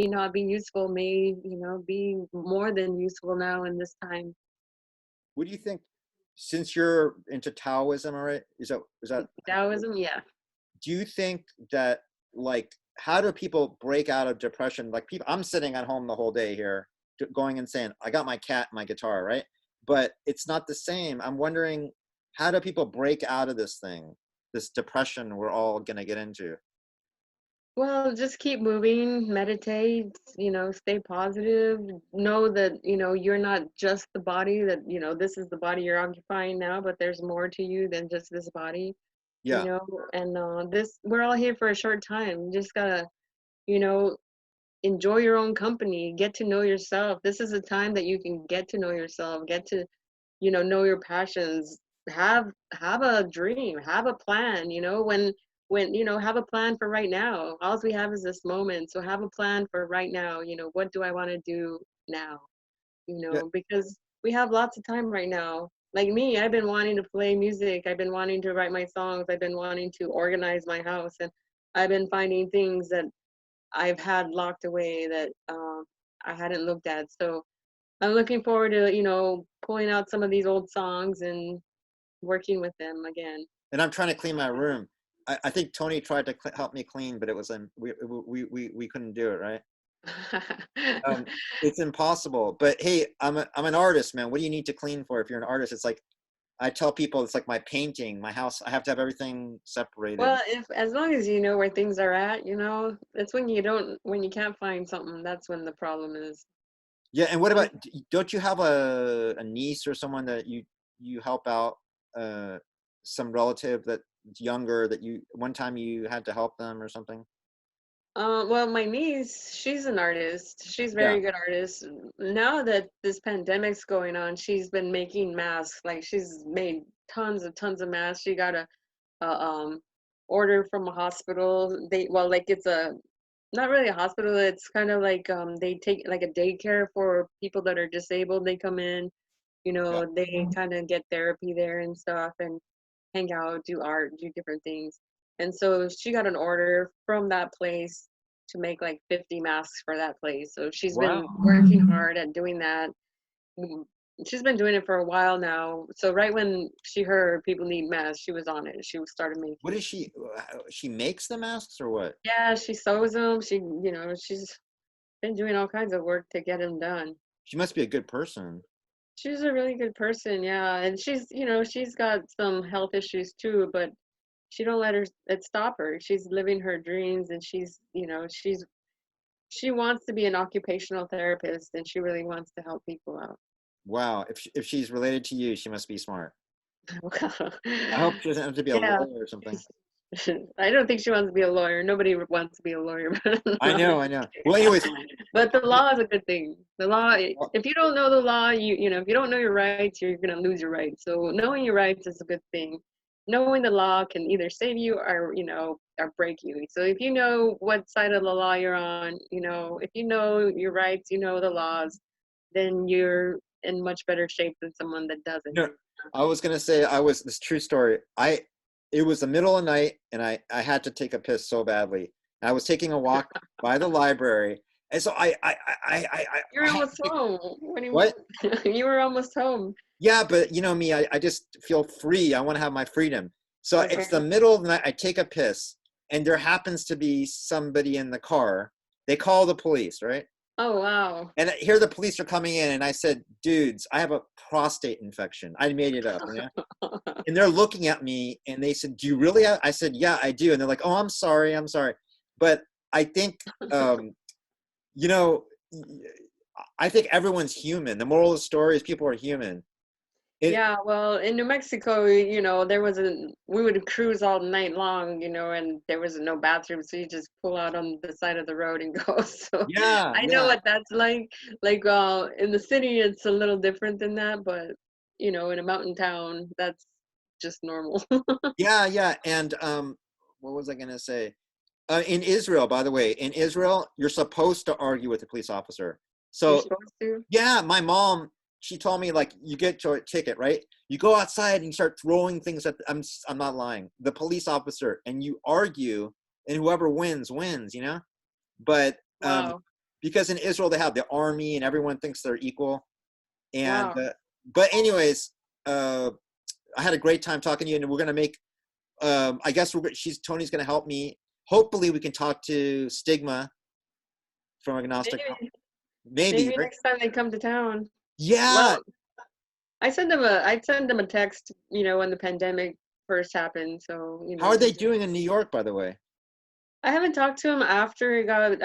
not be useful, may, be more than useful now in this time. What do you think, since you're into Taoism, all right? Is that Taoism, yeah. do you think that, like, how do people break out of depression? Like, people, I'm sitting at home the whole day here, going and saying, I got my cat and my guitar, right? But it's not the same. I'm wondering, how do people break out of this thing, this depression we're all gonna get into? Well, just keep moving, meditate, stay positive. Know that, you're not just the body, that, this is the body you're occupying now, but there's more to you than just this body, you Yeah, know, and we're all here for a short time. You just gotta, you know, enjoy your own company, get to know yourself. This is a time that you can get to know yourself, get to, know your passions, have a dream, have a plan, when have a plan for right now. All we have is this moment, so have a plan for right now. What do I want to do now? yeah. Because we have lots of time right now. Like me, I've been wanting to play music, I've been wanting to write my songs, I've been wanting to organize my house, and I've been finding things that I've had locked away that I hadn't looked at. So I'm looking forward to, pulling out some of these old songs and working with them again. And I'm trying to clean my room. I think Tony tried to help me clean, but it was we couldn't do it, right? Um, it's impossible. But hey, I'm an artist, man. What do you need to clean for if you're an artist? It's like, I tell people, it's like my painting, my house. I have to have everything separated. Well, if as long as you know where things are at, it's when you can't find something, that's when the problem is. Yeah, and what Some about, don't you have a niece or someone that you help out, uh some relative that's younger, that you one time you had to help them or something? Well, my niece, she's an artist. She's a Yeah, very good artist. Now that this pandemic's going on, she's been making masks. Like she's made tons of masks. She got a order from a hospital. Like it's a not really a hospital. It's kind of like they take like a daycare for people that are disabled. They come in, yeah. they kind of get therapy there and stuff, and hang out, do art, do different things. And so she got an order from that place to make like 50 masks for that place. So she's been Wow. working hard at doing that. Mm, She's been doing it for a while now. So right when she heard people need masks, she was on it. She started What making. is she makes the masks or what? Yeah, she sews them. She's been doing all kinds of work to get them done. She must be a good person. She's a really good person, yeah. And she's got some health issues too, but she don't let it stop her. She's living her dreams, and she wants to be an occupational therapist, and she really wants to help people out. Wow, if she's related to you, she must be smart. Well, I hope she doesn't have to be a yeah. lawyer or something. I don't think she wants to be a lawyer. Nobody wants to be a lawyer, but I know. Well, anyways, but the law is a good thing. The law, well, if you don't know the law, if you don't know your rights, you're gonna lose your rights. So knowing your rights is a good thing. Knowing the law can either save you or break you. So if you know what side of the law you're on, if you know your rights, you know the laws, then you're in much better shape than someone that doesn't. no, I was gonna say, this true story. It was the middle of the night, and I had to take a piss so badly. I was taking a walk by the library, and so You're I had almost to, home. What do what? you You were almost home. Yeah, but you know me, I just feel free. I want to have my freedom. So Okay. it's the middle of the night. I take a piss, and there happens to be somebody in the car. They call the police, right? Oh wow. And here the police are coming in, and I said, "Dudes, I have a prostate infection." I made it up, yeah. And they're looking at me, and they said, "Do you really have?" I said, "Yeah, I do." And they're like, "Oh, I'm sorry, I'm sorry." But I think, um, you know, I think everyone's human. The moral of the story is people are human. It, Yeah, well, in New Mexico, we would cruise all night long, and there was no bathroom, so you just pull out on the side of the road and go. So yeah, I know yeah, what that's like. Like, in the city, it's a little different than that, but, in a mountain town, that's just normal. yeah, yeah. And what was I gonna say? In Israel, by the way, in Israel, you're supposed to argue with the police officer. You're So supposed to? yeah, my mom, she told me, like, you get your ticket, right? You go outside and you start throwing things at I'm not lying. The police officer, and you argue, and whoever wins wins, you know? But Wow. because in Israel they have the army and everyone thinks they're equal. And Wow. but anyways, I had a great time talking to you, and we're gonna make. I guess Tony's gonna help me. Hopefully, we can talk to Stigma from Agnostic. Maybe, Maybe, maybe right? next time they come to town. Yeah. Well, I'd send them a text, when the pandemic first happened. So, How are they doing in New York, by the way? I haven't talked to them after it got